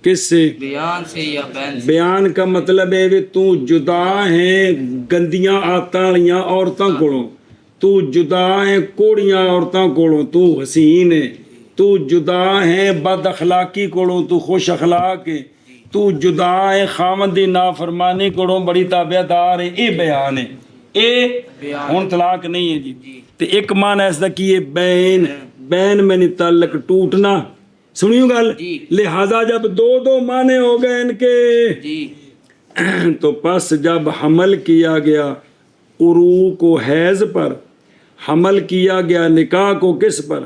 کس سے؟ بیان سے یا بین سے. بیان کا مطلب ہے کہ تو جدا ہیں گندیاں آتاں والیاں عورتاں کولوں، تو جدا ہیں کوڑیاں عورتاں کولوں، تو حسین ہے، تو جدا ہیں بد اخلاقی کولوں، تو خوش اخلاق ہے، تو جدا ہے خاوند دی نافرمانی کولوں بڑی تابعدار ہے. اے بیان ہے، اے ہن طلاق نہیں ہے جی. تے ایک معنی اس دا کی ہے بین، بین میں نہیں تعلق ٹوٹنا، سنیو گل، لہذا جب دو معنی ہو گئے ان کے تو پس جب حمل کیا گیا عروق و حیض پر، حمل کیا گیا نکاح کو کس پر،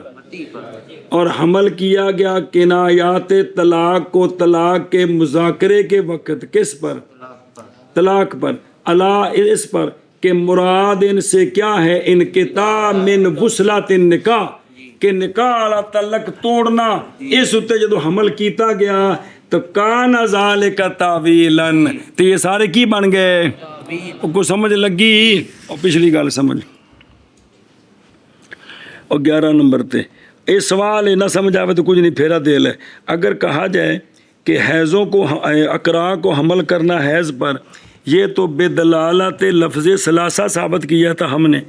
اور حمل کیا گیا کنایات طلاق کو طلاق کے مذاکرے کے وقت کس پر؟ طلاق پر. اللہ اس پر کہ مراد ان سے کیا ہے؟ انقطاع من وصلۃ النکاح، کہ نکاح والا تعلق توڑنا. اس اتے جدو حمل کیتا گیا تو کان ذالک تعویلا، تو یہ سارے کی بن گئے؟ کو سمجھ لگی؟ اور پچھلی گل سمجھ. اور 11 نمبر تے یہ سوال نہ سمجھ آوے تو کچھ نہیں، پھیرا دل ہے. اگر کہا جائے کہ حیضوں کو اقراء کو حمل کرنا حیض پر، یہ تو بے دلالت لفظ ثلاثہ ثابت کیا تھا ہم نے،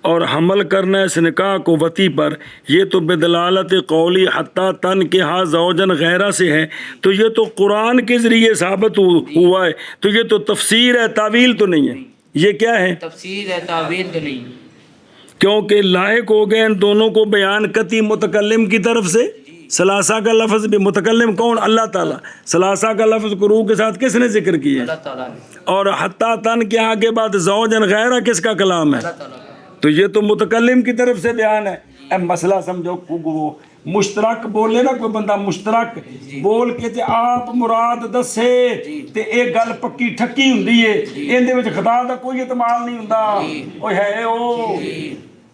اور حمل کرنا اس نکاح کو وتی پر یہ تو بے دلالت قولی حتیٰ تن کے ہاں زوجن غیرہ سے ہے، تو یہ تو قرآن کے ذریعے ثابت ہوا ہے، تو یہ تو تفسیر ہے، تعویل تو نہیں ہے. یہ کیا ہے؟ تفسیر ہے، تعویل تو نہیں. کیونکہ لاحق ہو گئے ان دونوں کو بیان قطعی متکلم کی طرف سے. ثلاثہ کا لفظ بھی متکلم کون؟ اللہ تعالیٰ. ثلاثہ کا لفظ قروء کے ساتھ کس نے ذکر کیا؟ اللہ تعالیٰ نے. اور حتیٰ تن کے آگے بعد زوجن غیرہ کس کا کلام ہے؟ اللہ تعالیٰ. تو یہ تو متکلم کی طرف سے بیان ہے. اب مسئلہ سمجھو، وہ مشترک بولے نا کوئی بندہ مشترک بول کے تے آپ مراد دسے تے ایک گل پکی ٹھکی ہوندی ہے، اندے وچ خطا دا کوئی احتمال نہیں ہوندا. اوے ہے او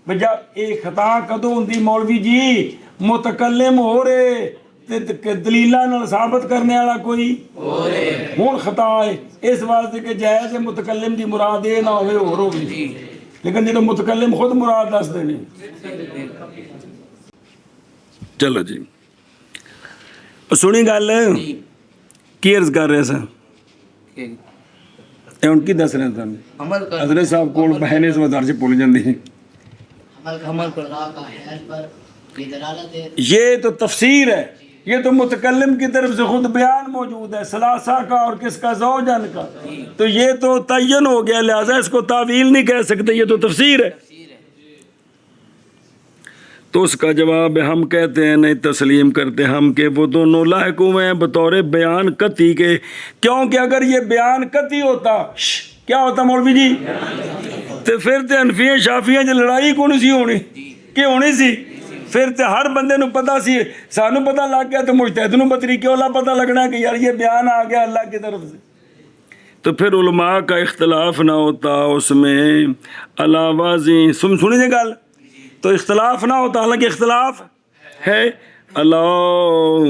بجا اے خطا کدوں ہوندی مولوی جی؟ متکلم ہو رہے تے دلیلاں نال ثابت کرنے والا کوئی ہو رہے، ہن خطا ہے اس واسطے کہ جائز متکلم دی مراد اے نہ ہوے اور ہوے، لیکن جب متکلم خود مراد دس دینے. چلو جی سنی گل کی عرض کر رہے سن. ਇਹ ਹੁਣ ਕੀ ਦੱਸ ਰਹੇ ਤੁਹਾਨੂੰ عمل کر حضرت صاحب ਕੋਲ ਬਹਿਨੇ ਇਸ ਵਦਾਰ سے ਭੁੱਲ ਜਾਂਦੀ ਹੈ عمل کرنا کا حیض پر یہ دلالت ہے یہ تو تفسیر ہے یہ تو متکلم کی طرف سے خود بیان موجود ہے ثلاثہ کا اور کس کا زوجن کا تو یہ تو تعین ہو گیا لہذا اس کو تعویل نہیں کہہ سکتے یہ تو تفسیر ہے تو اس کا جواب ہم کہتے ہیں نہیں تسلیم کرتے ہم کہ وہ دونوں لاحق ہوئے ہیں بطور بیان قطعی کے کیونکہ اگر یہ بیان قطعی ہوتا کیا ہوتا مولوی جی تو پھر تے حنفیہ شافیہ جو لڑائی کون سی ہونی کہ ہونی سی پھر تے ہر بندے نو پتہ سی سانو پتہ لگ گیا تو مجتہد نو بطریقے والا پتہ لگنا کہ یار یہ بیان آ گیا اللہ کی طرف سے تو پھر علماء کا اختلاف نہ ہوتا اس میں علاوہ سنی جی گل تو اختلاف نہ ہوتا حالانکہ اختلاف ہے اللہ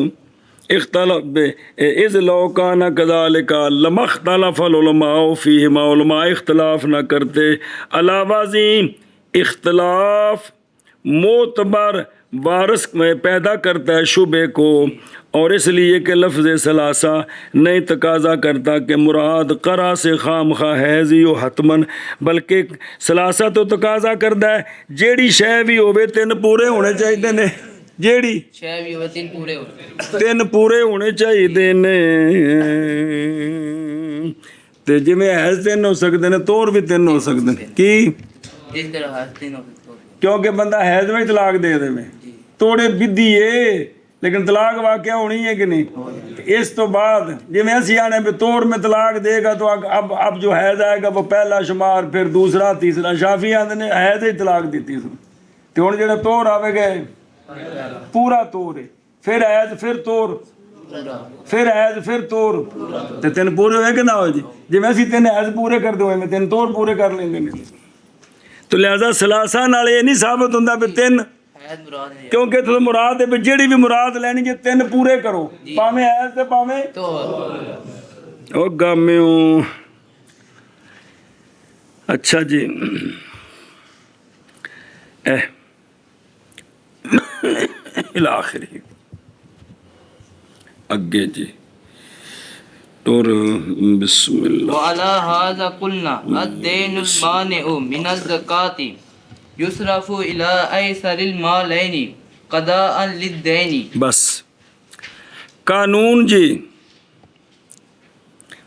اختلاف اذ لو کان کذالک لما اختلف العلماء فیہما علماء اختلاف نہ کرتے علاوہ اختلاف معتبر وارث میں پیدا کرتا ہے شبے کو اور اس لیے کہ لفظ ثلاثہ نہیں تقاضا کرتا کہ مراد قرا سے خام خواہ حیضی و حتمن بلکہ ثلاثہ تو تقاضا کرتا ہے جیڑی شے بھی ہوئے تین پورے ہونے چاہیے نے جیڑی شے بھی ہوئے تین پورے تین پورے ہونے چاہیے نے تے جویں حیض تین ہو سکتے ہیں طور بھی تین ہو سکتے ہیں کی اس طرح تین کیونکہ بندہ حیض میں طلاق دے دے میں توڑے بدھی ہے لیکن طلاق واقعہ ہونی ہے کہ نہیں اس تو بعد جی میں ایسی آنے پہ توڑ میں طلاق دے گا تو اب جو حیض آئے گا وہ پہلا شمار پھر دوسرا تیسرا شافی آندے نے حیض ہی طلاق دیتی سن تو ہن جڑا توڑ آوے گئے پورا توڑ ہے پھر حیض پھر توڑ پھر حیض پھر توڑ تے تین پورے ہوئے کہ نہ ہوئے جی میں اسی تین حیض پورے کر دوں میں تین توڑ پورے کر لیں گے تو لہذا ثلاثہ نال یہ نہیں ثابت ہوندا کہ تین کیونکہ تو مراد ہے جیڑی بھی مراد لینی جی تین پورے کرو پاویں حیض تے پاویں او گامیوں اچھا جی الاخری اگے جی اور بسم اللہ وعلى هذا قلنا الدين المانع من الزكاة يصرف إلى أيسر المالين قضاء للدين بس قانون جی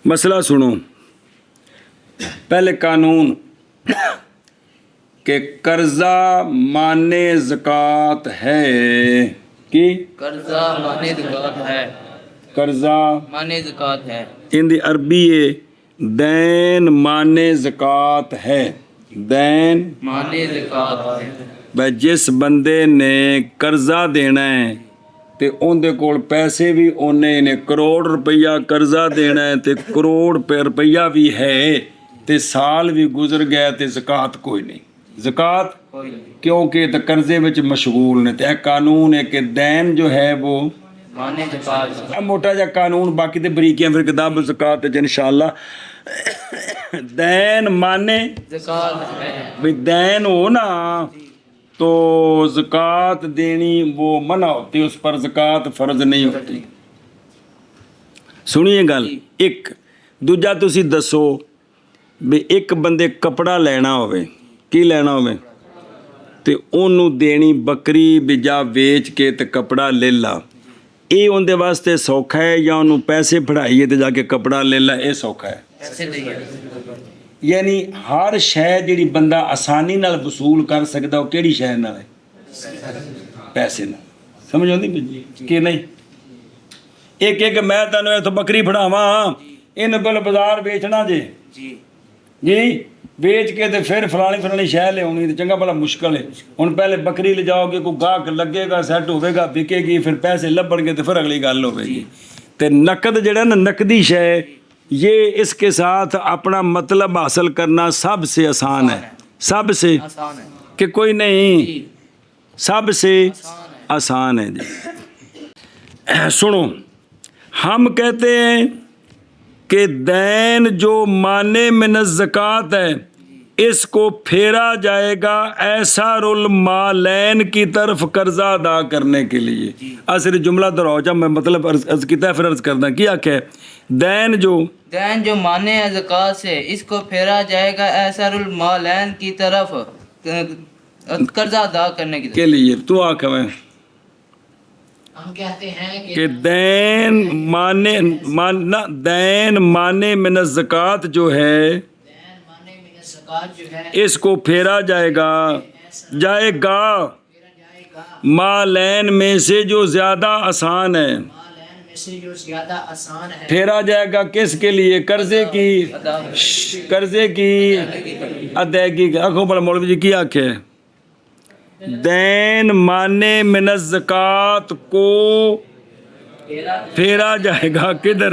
مسئلہ سنو پہلے قانون کہ قرضہ مانے زکوٰۃ ہے کی قرضہ مانے زکوٰۃ ہے قرضہ مانے زکوٰۃ ہے ان دی عربی دین مانے زکوٰۃ ہے دین مانے زکوٰۃ ہے بھائی جس بندے نے قرضہ دینا ہے تے اون دے کول پیسے بھی اونے نے کروڑ روپیہ قرضہ دینا ہے تے کروڑ روپیہ بھی ہے تے سال بھی گزر گیا تے زکوٰۃ کوئی نہیں زکوٰۃ کیونکہ تے قرضے وچ مشغول نے تے قانون ہے کہ دین جو ہے وہ مانے زکوٰۃ موٹا جا قانون باقی تے بریکیاں پھر کتاب الزکوٰۃ تے انشاءاللہ دین مانے زکوٰۃ ہے بھی دین ہو نا تو زکوٰۃ دینی وہ منع ہوتی اس پر زکوٰۃ فرض نہیں ہوتی سنیے گل ایک دوجا تسی دسو بھی ایک بندے کپڑا لینا ہوئے کی لینا ہوئے تے انہوں دینی بکری بھی جا ویچ کے تے کپڑا لے لا اے اندے واسطے سوکھا ہے یا انہوں پیسے پڑھائیے تے جا کے کپڑا لے لا اے سوکھا ہے ایسے نہیں ہے یعنی ہر شے جڑی بندہ آسانی نال وصول کر سکدا وہ کیڑی شے نال ہے پیسے نال سمجھ آندی کہ نہیں ایک میں تانوں ایتھوں بکری پڑھاواں ان کول بازار بیچنا جے جی بیچ کے تے پھر فلانی شے لے آنی تے چنگا بھلا مشکل ہے ہن پہلے بکری لے جاؤ گے کوئی گاہک لگے گا سیٹ ہوے گا بکے گی پھر پیسے لبن گے تے پھر اگلی گل ہوے گی تے نقد جڑا نا نقدی شے یہ اس کے ساتھ اپنا مطلب حاصل کرنا سب سے آسان ہے سب سے آسان ہے کہ کوئی نہیں سب سے آسان ہے جی سنو ہم کہتے ہیں کہ دین جو مانے من الزکوٰۃ ہے اس کو پھیرا جائے گا ایسار المالین کی طرف قرضہ ادا کرنے کے لیے اصل جملہ دراؤ جب میں مطلب عرض کیتا ہے پھر عرض کرنا کیا کہ دین جو دین جو مانے ہے زکوٰۃ سے اس کو پھیرا جائے گا ایسر المالین کی طرف قرضہ ادا کرنے کی طرف. کے لیے تو آکھا ہے ہم کہتے ہیں کہ دین مانے من الزکوٰۃ جو ہے دین مانے من الزکوٰۃ جو ہے اس کو پھیرا جائے گا پھیرا جائے گا مالین میں سے جو زیادہ آسان ہے. مالین میں سے جو زیادہ آسان ہے. پھیرا جائے گا کس کے لیے؟ قرضے کی ادائیگی کے. آنکھوں پر مولوی جی کی آنکھیں دین مانے من الزکوٰۃ کو پھیرا جائے گا کدھر؟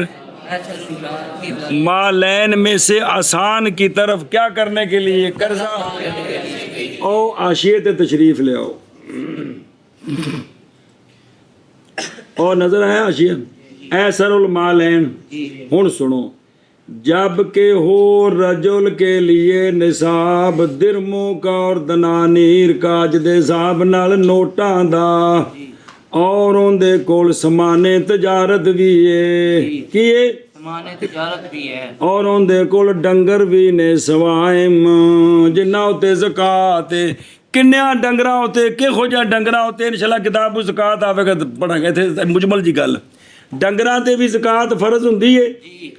مالین میں سے آسان کی طرف. کیا کرنے کے لیے؟ قرضہ. او آشیت تشریف لے آؤ. اور نظر آیا آشیت ایسر المالین. ہن سنو جب کہ ہو رجل کے لیے نصاب درموں کا اور دنانیر کا اج دے حساب نال نوٹاں دا اور اندے کول سمانے تجارت بھی ہے کیے سمانے تجارت بھی ہے اور اندے کول ڈنگر بھی نے سوائم جنہ ہوتے زکوٰۃ کنیا ڈنگراں ہوتے کہو جہاں ڈنگراں ہوتے انشاءاللہ کتاب زکوٰۃ آوے گا پڑھا گئے تھے مجمل جی گل ڈنگراں تے بھی زکوٰۃ فرض ہوندی ہے جی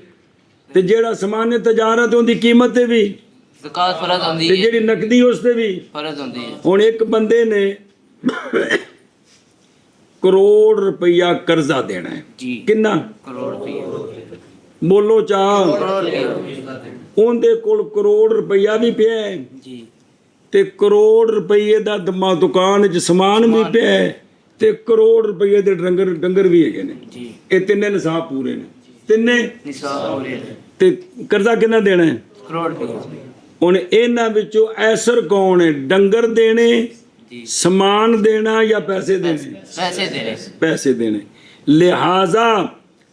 تے جیڑا سامان قیمت ہوندی قیمت تے بھی زکوٰۃ فرض ہوندی تے ہے جیڑی نقدی اس تے بھی فرض ہوندی ہے ہن ایک بندے نے کروڑ روپیہ قرضہ دینا ہے جی کنا کروڑ روپیہ بولو چاہ کروڑ روپیہ اون دے کول کروڑ روپیہ بھی پیا ہے جی تے کروڑ روپیے دا دکان وچ سامان بھی پیا ہے تے کروڑ روپیے دے ڈنگر بھی ہے نے جی اے تینے نصاب پورے نے تینے نصاب پورے تے قرضہ کنا دینا ہے کروڑ روپیہ ہن انہاں وچوں ایسر کون ہے ڈنگر دینے جی سامان دینا یا پیسے دینے پیسے دینے پیسے دینے لہذا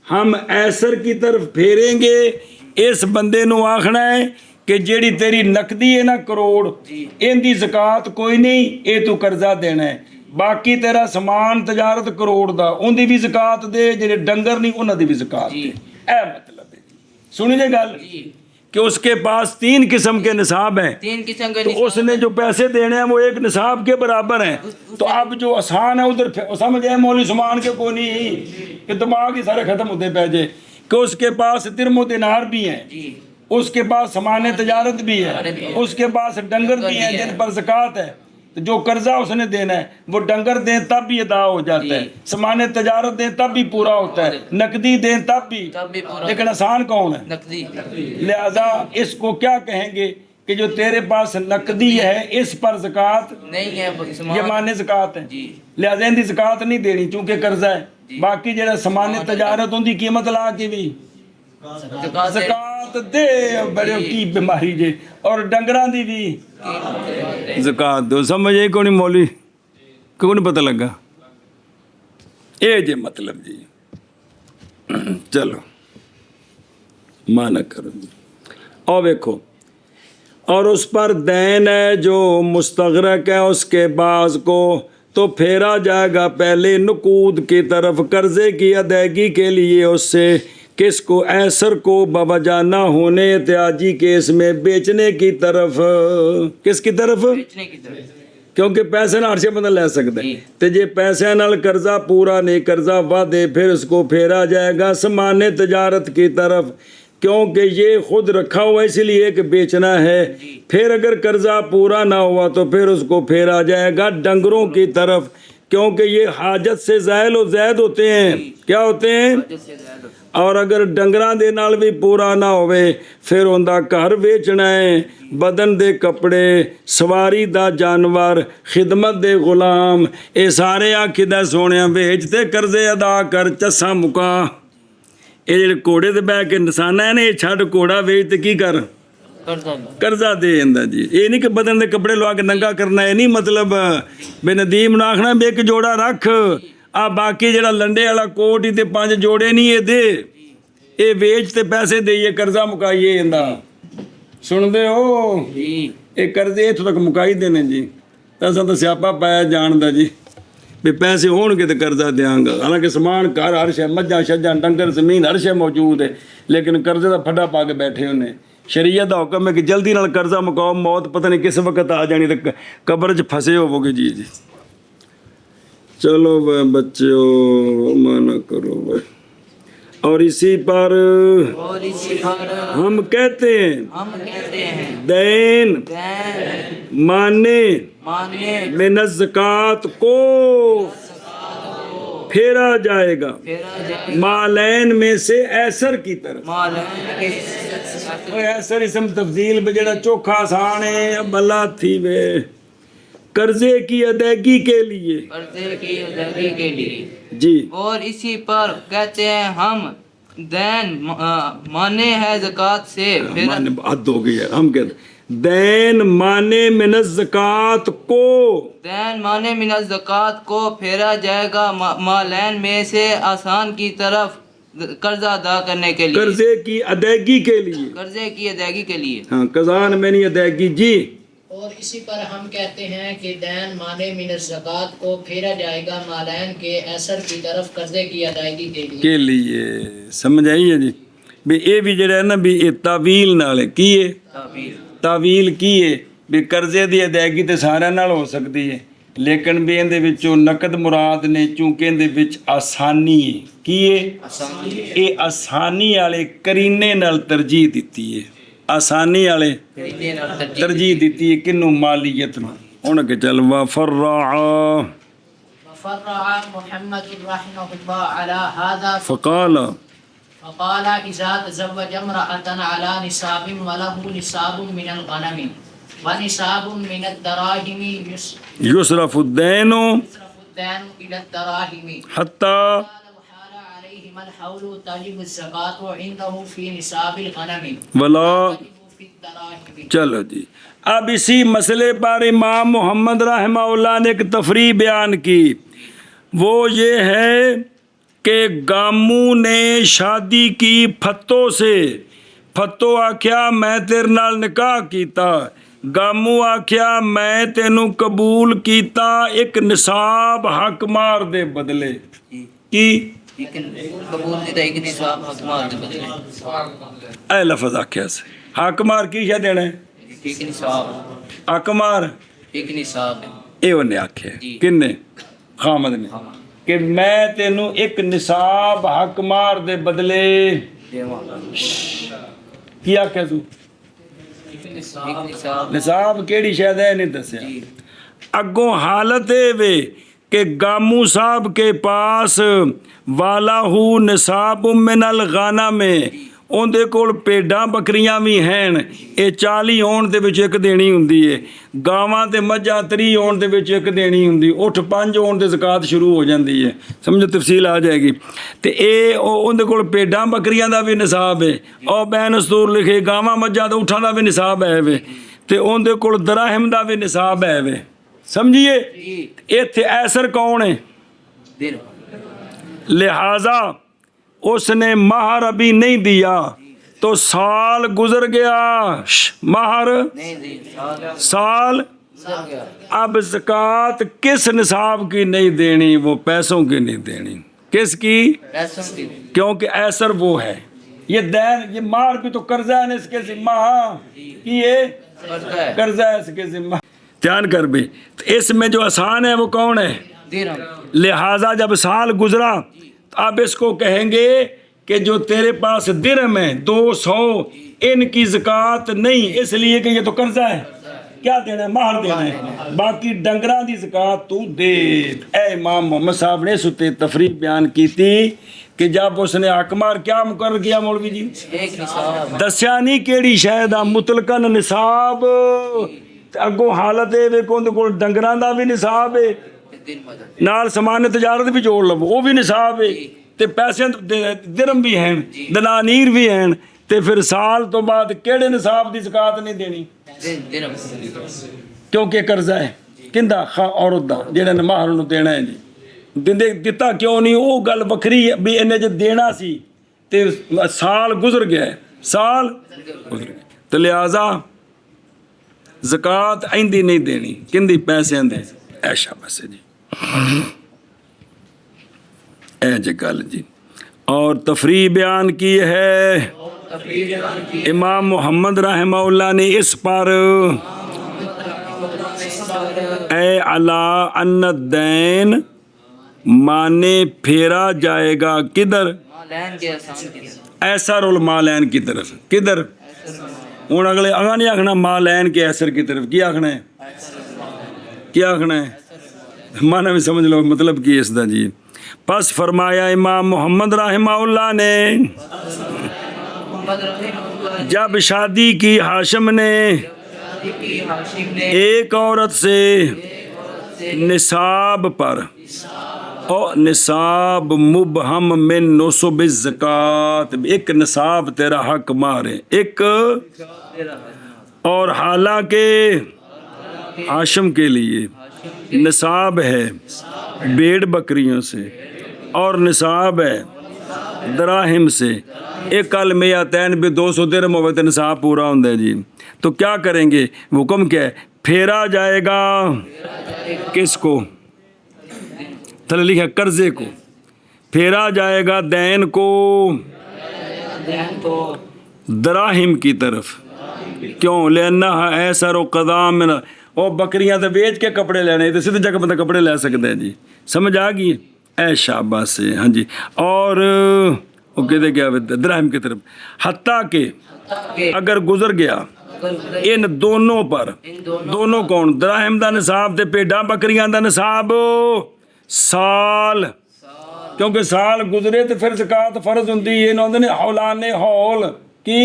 ہم ایسر کی طرف پھیریں گے اس بندے نو آکھنا ہے کہ جیڑی تیری نقدی ہے نا کروڑ ان دی زکوٰۃ کوئی نہیں اے تو قرضہ دینا ہے باقی تیرا سامان تجارت کروڑ دا ان دی بھی زکوٰۃ دے جڑے ڈنگر نہیں انہاں دی بھی زکوٰۃ دے اے مطلب ہے سنی جے گل کہ اس کے پاس 3 قسم کے نصاب ہیں 3 قسم کے تو اس نے جو پیسے دینے ہیں وہ ایک نصاب کے برابر ہیں تو اب جو آسان ہے ادھر سمجھ آئے مولوی سامان کے کوئی نہیں کہ دماغ ہی سارے ختم ہوتے پہ جے کہ اس کے پاس درم و دینار بھی ہیں اس کے پاس سامان تجارت بھی ہے اس کے پاس ڈنگر بھی ہیں جن پر زکوٰۃ ہے تو جو قرضہ اس نے دینا ہے وہ ڈنگر دیں تب بھی ادا ہو جاتا ہے سامان تجارت دیں تب بھی پورا ہوتا ہے نقدی دیں تب بھی لیکن آسان کون ہے نقدی لہذا اس کو کیا کہیں گے کہ جو تیرے پاس نقدی ہے اس پر زکوٰۃ نہیں ہے یہ مانے زکوٰۃ ہے لہذا ان دی زکوٰۃ نہیں دینی چونکہ قرضہ ہے باقی جڑا سامان تجارت ان دی قیمت لا کے بھی زکوٰۃ دے بڑے کی بیماری جے اور ڈنگراں دی بھی زکوٰۃ دو سمجھے کو نہیں مولوی کیوں نہیں پتہ لگا اے جے مطلب جی چلو مانا کرو جی اور دیکھو اور اس پر دین ہے جو مستغرق ہے اس کے بعض کو تو پھیرا جائے گا پہلے نقود کی طرف قرضے کی ادائیگی کے لیے اس سے کس کو ایسر کو بوجہ نہ ہونے احتیاجی کیس میں بیچنے کی طرف کس کی طرف بیچنے کی طرف کیونکہ پیسے نہ ہر سے بندہ لے سکتا ہے تے جے پیسے نال قرضہ پورا نہیں قرضہ وعدے پھر اس کو پھیرا جائے گا سامان تجارت کی طرف کیونکہ یہ خود رکھا ہوا اس لیے کہ بیچنا ہے پھر اگر قرضہ پورا نہ ہوا تو پھر اس کو پھیرا جائے گا ڈنگروں کی طرف کیونکہ یہ حاجت سے زائل و زید ہوتے ہیں کیا ہوتے ہیں اور اگر ڈنگراں دے نال بھی پورا نہ ہوئے پھر اوندا گھر ویچنا ہے بدن دے کپڑے سواری دا جانور خدمت دے غلام اے سارے آکھدا سونیا ویچ تے قرضے ادا کر چسا مکا اے جڑے کوڑے تے بیٹھ کے نسانا ہے نا اے چھڈ کوڑا ویچ تے کی کر قرضہ دے جاندا جی اے نہیں کہ بدن دے کپڑے لوا کے ننگا کرنا اے نہیں مطلب بے ندیم نو آکھنا بے ایک جوڑا رکھ آ باقی جڑا لنڈے والا کوٹ ہی تے 5 جوڑے نہیں اے دے اے ویچ تے پیسے دئیے قرضہ مکائیے اندا سن دے ہو اے قرضے اتھوں تک مکائی دینے جی تساں تو سیاپا پایا جان دا جی ਵੀ ਪੈਸੇ ਹੋਣਗੇ ਤੇ ਕਰਜ਼ਾ ਦਿਆਂਗਾ। ਹਾਲਾਂਕਿ ਸਮਾਨ ਘਰ ਹਰ ਸ਼ੈ, ਮੱਝਾਂ ਛੱਜਾਂ ਡੰਗਰ ਜ਼ਮੀਨ ਹਰ ਸ਼ੈ ਮੌਜੂਦ ਹੈ, ਲੇਕਿਨ ਕਰਜ਼ੇ ਦਾ ਫੱਡਾ ਪਾ ਕੇ ਬੈਠੇ ਉਹਨੇ। ਸ਼ਰੀਅਤ ਦਾ ਹੁਕਮ ਹੈ ਕਿ ਜਲਦੀ ਨਾਲ ਕਰਜ਼ਾ ਮੁਕਾਓ, ਮੌਤ ਪਤਾ ਨਹੀਂ ਕਿਸ ਵਕਤ ਆ ਜਾਣੀ, ਤੇ ਕਬਰ 'ਚ ਫਸੇ ਹੋਵੋਗੇ ਜੀ। چلو بچوں مانا کرو بھائی. اور اسی پر ہم کہتے ہیں دین مانے من الزکوٰۃ کو پھیرا جائے گا مالین میں سے ایسر کی طرف. ایسر اسم تفضیل میں جڑا چوکھا آسان ہے اب اللہ تھی وے قرضے کی ادائیگی کے لیے جی. اور اسی پر کہتے ہیں ہم دین مانے ہے زکوٰۃ سے. حد ہو گئی ہے. ہم کہتے ہیں دین مانے من الزکوٰۃ کو، دین مانے من الزکوٰۃ کو پھیرا جائے گا مالین میں سے آسان کی طرف قرضہ ادا کرنے کے لیے، قرضے کی ادائیگی کے لیے. قرضے کی ادائیگی کے لیے. ہاں قضان میں نہیں ادائیگی جی. اور اسی پر ہم کہتے ہیں کہ دین مانے من الزکوٰۃ کو پھیرا جائے گا مالین کے ایسر کی طرف قرضے کی ادائیگی کے لیے. سمجھ آئی ہے جی. بھی یہ بھی جڑا ہے نا بھی یہ تعویل نال کی ہے، تعویل کی ہے بھی قرضے دی ادائیگی تے سارے نال ہو سکتی ہے، لیکن بھی اندے وچوں نقد مراد نے چونکہ اندے وچ آسانی ہے. کی ہے یہ آسانی والے کرینے نال ترجیح دیتی ہے. آسانی والے ترجیح دیتی ہے کنوں؟ مالیت نوں. ہن کہ چل وفرع محمد رحمہ اللہ علی ھذا فقال اذا تزوج امرأة على نصاب وله نصاب من الغنم ونصاب من الدراهم يصرف الدين إلى الدراهم حتى حال عليهما الحول تجب الزكاة عنده في نصاب الغنم ولا. في الدراهم. چلو جی، اب اسی مسئلے پر امام محمد رحمہ اللہ نے ایک تفریح بیان کی. وہ یہ ہے کہ گاموں نے شادی کی پھتوں سے. پھتو آکھیا میں تیرے نال نکاح کیتا، گاموں آکھیا میں تینوں قبول کیتا ایک نصاب حق مار دے بدلے. کی اے لفظ آکھیا سے حق مار کی شاہ دینا ہے؟ حق مار اے انہیں آکھیا کنے؟ خامد نے کہ میں تینوں ایک نصاب حق مار دے بدلے. کیا کہ تو نصاب کیڑی شاید ہے نہیں دسیا. اگوں حالت ہے وے کہ گاموں صاحب کے پاس والا ہو نصاب من الغنم میں اندے کول پیڈاں بکریاں بھی ہیں. یہ 40 ہون دے وچ ایک دینی ہوندی ہے، گاواں تے مجھاں 30 ہون دے وچ ایک دینی ہوندی، 8-5 ہون تے زکوٰۃ شروع ہو جاندی ہے. سمجھو تفصیل آ جائے گی. تے اے اندے کول پیڈاں بکریاں دا بھی نصاب ہے، او بین استور لکھے گاواں مجھاں تے اٹھاں دا بھی نصاب ہے وے، تے اندے کول دراہم دا بھی نصاب ہے وے. سمجھیے ایتھے ایسر کون ہے؟ لہذا اس نے مہر ابھی نہیں دیا تو سال گزر گیا، مہر سال. اب زکوٰۃ کس نصاب کی نہیں دینی؟ وہ پیسوں کی نہیں دینی. کس کی؟ کیونکہ ایسر وہ ہے. یہ دین یہ مہر بھی تو قرضہ ہے نا اس کے ذمہ. یہ قرضہ ہے اس کے ذمہ. دھیان کر بھی اس میں جو آسان ہے وہ کون ہے؟ لہٰذا جب سال گزرا اب اس کو کہیں گے کہ جو تیرے پاس درہم ہے 200 ان کی زکوٰۃ نہیں، اس لیے کہ یہ تو قرضہ ہے. کیا دینا ہے؟ مہر دینا ہے. باقی ڈنگراں دی زکوٰۃ تو دے. اے امام محمد صاحب نے ستے تفریح بیان کی تھی کہ جب اس نے حکمار کیا مقرر کیا مولوی جی؟ دسیا نہیں کیڑی شاید مطلقاً نصاب. اگوں حالت ہے ویکھو اندے کول ڈنگراں دا بھی نصاب ہے، نال سامان تجارت بھی جوڑ لو وہ بھی نصاب ہے، تے پیسے درہم بھی ہیں، دنانیر بھی ہیں. تے پھر سال تو بعد کیڑے نصاب دی زکوٰۃ نہیں دینی؟ کیونکہ قرضہ ہے. کندا؟ عورت دا جہاں نے مہر نوں دینا ہے جی. دتا کیوں نہیں وہ گل وکھری ہے بھی انہیں جو دینا سی تے سال گزر گیا ہے، سال گزر گیا. تو لہٰذا زکوٰۃ ایندی نہیں دینی. کندی؟ پیسے دے. ایشا بس جی. اے جگل جی. اور تفریح بیان کی ہے امام محمد رحمہ اللہ نے اس پر اے علا ان الدین مانے پھیرا جائے گا کدھر؟ مالین کے آسان کی طرف. ایسر المالین کی طرف. کدھر؟ ہوں اگلے اگاں نہیں آخنا مالین کے ایسر کی طرف. کیا آخنا ہے؟ کیا آخنا ہے؟ مانا بھی سمجھ لو مطلب کی اس دا جی. پس فرمایا امام محمد رحمہ اللہ نے جب شادی کی ہاشم نے ایک عورت سے نصاب پر اور نصاب مبہم من نصب الزکات ایک نصاب تیرا حق مارے ایک اور حالانکہ ہاشم کے لیے نصاب ہے بھیڑ بکریوں سے اور نصاب ہے دراہم سے ایک المیاتین بھی 200 درہم ہوئے تو نصاب پورا ہوتا ہے جی. تو کیا کریں گے؟ حکم کیا ہے؟ پھیرا جائے گا کس کو؟ تھلے لکھا قرضے کو. پھیرا جائے گا دین کو دراہم کی طرف. کیوں؟ لأنہا ایسر و قضام من او بکریاں تو بیچ کے کپڑے لینے تو سیدھے جگہ بندہ کپڑے لے سکتے ہیں جی. سمجھ آ گئی؟ اے شاباش سے. ہاں جی. اور وہ کہتے کیا دراہم کی طرف. حتیٰ کہ اگر گزر گیا ان دونوں پر. دونوں کون؟ دراہم دا نصاب تے پیڈاں بکریاں دا نصاب سال. کیونکہ سال گزرے تو پھر زکات فرض ہوندی ہے. انہوں نے حولان حول کی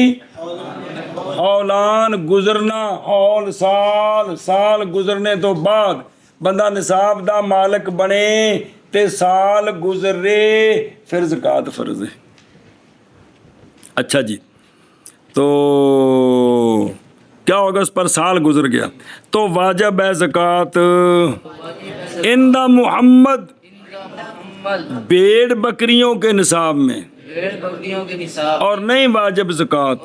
حولان گزرنا حول سال گزرنے تو بعد بندہ نصاب دا مالک بنے تے سال گزرے پھر زکات فرض ہے. اچھا جی. تو کیا ہوگا؟ اس پر سال گزر گیا تو واجب ہے زکات عند محمد بھیڑ بکریوں کے نصاب میں اور نہیں واجب زکات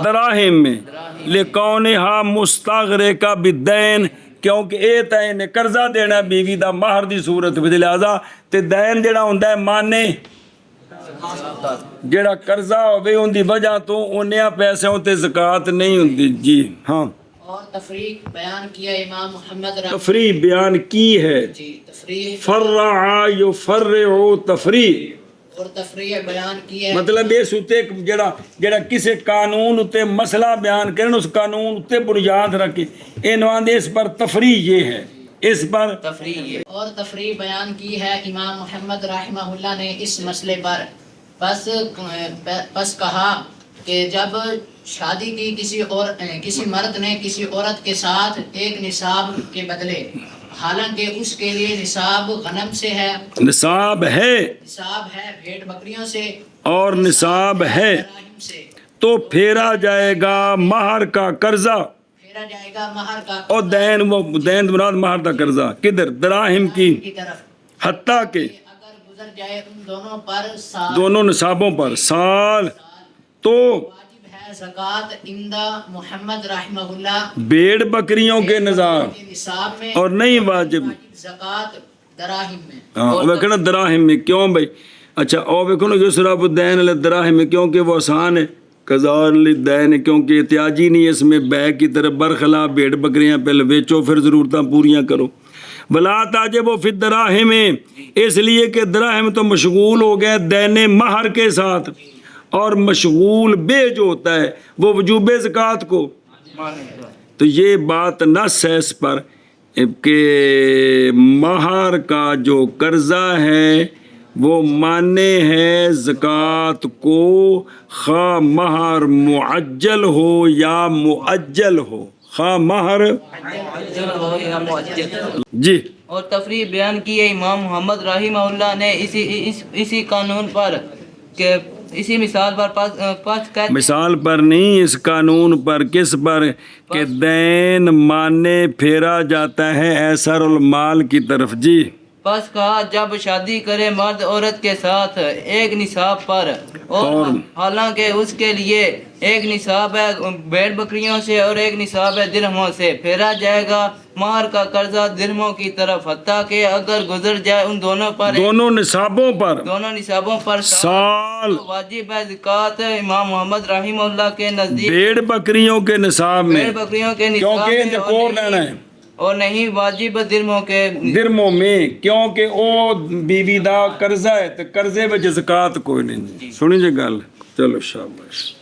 دراہم میں لکونہا مستغرقہ بالدین کیونکہ اے تے نے قرضہ دینا بیوی دا مہر دی صورت وچ لہذا تے دین جڑا ہوندا ہے مانے جڑا قرضہ ہوے اون دی وجہ تو انہاں پیسوں تے زکات نہیں ہوندی جی. ہاں. اور تفریق بیان کیا امام محمد تفریح بیان کی ہے. جی تفریح فرع یفرع تفریح اور تفریح بیان کی ہے مطلب یہ سوتے جڑا کسی قانون اتے مسئلہ بیان کرن اس قانون اتے بنیاد رکھے انوان اس پر تفریح یہ ہے اس پر تفریح. اور تفریح بیان کی ہے امام محمد رحمہ اللہ نے اس مسئلے پر. پس کہا کہ جب شادی کی کسی مرد نے کسی عورت کے ساتھ ایک نصاب کے بدلے حالانکہ اس کے لیے نصاب غنم سے ہے نصاب ہے بھیڑ بکریوں سے اور نصاب ہے دراہم سے تو پھیرا جائے گا مہر کا قرضہ پھیرا جائے گا مہر کا اور دین مراد مہر کا قرضہ کدھر؟ دراہم کی طرف. حتیٰ کہ اگر گزر جائے ان دونوں پر سال دونوں نصابوں پر سال تو واجب ہے زکات عند محمد رحمہ اللہ بھیڑ بکریوں کے نصاب میں اور نہیں واجب زکات دراہم میں. ہاں وہ کہنا دراہم میں کیوں بھائی؟ اچھا اور دیکھو نا یسرف الدین الدراہم میں کیونکہ وہ آسان ہے قضاء الدین کیونکہ احتیاجی نہیں اس میں بے کی طرف برخلاف بھیڑ بکریاں پہلے بیچو پھر ضرورتاں پوریاں کرو. بلا تاجب و فی الدراہم اس لیے کہ دراہم تو مشغول ہو گئے دین مہر کے ساتھ اور مشغول بے جو ہوتا ہے وہ وجوب زکات کو. تو یہ بات نص ہے اس پر کہ مہر کا جو قرضہ ہے وہ مانے ہے زکات کو خواہ مہر معجل ہو یا مؤجل ہو خواہ مہر جی. اور تفریح بیان کی ہے امام محمد رحمہ اللہ نے اسی قانون پر کہ اسی مثال پر مثال پر نہیں اس قانون پر کس پر کہ دین مانے پھیرا جاتا ہے ایسر المال کی طرف جی. پس کہا جب شادی کرے مرد عورت کے ساتھ ایک نصاب پر اور حالانکہ اس کے لیے ایک نصاب ہے بھیڑ بکریوں سے اور ایک نصاب ہے درہموں سے پھیرا جائے گا مہر کا قرضہ درہموں کی طرف، حتیٰ کہ اگر گزر جائے ان دونوں پر، دونوں نصابوں پر دونوں نصابوں پر سال، تو واجب ہے زکوٰۃ امام محمد رحمہ اللہ کے نزدیک بھیڑ بکریوں کے نصاب میں، بھیڑ بکریوں کے نصاب کیونکہ میں، ان کو لینا ہے اور نہیں واجب درہموں کے درموں میں، کیونکہ او بیوی دا قرضہ ہے تو قرضے وچ زکات کوئی نہیں. سنی جی گل، چلو شاباش.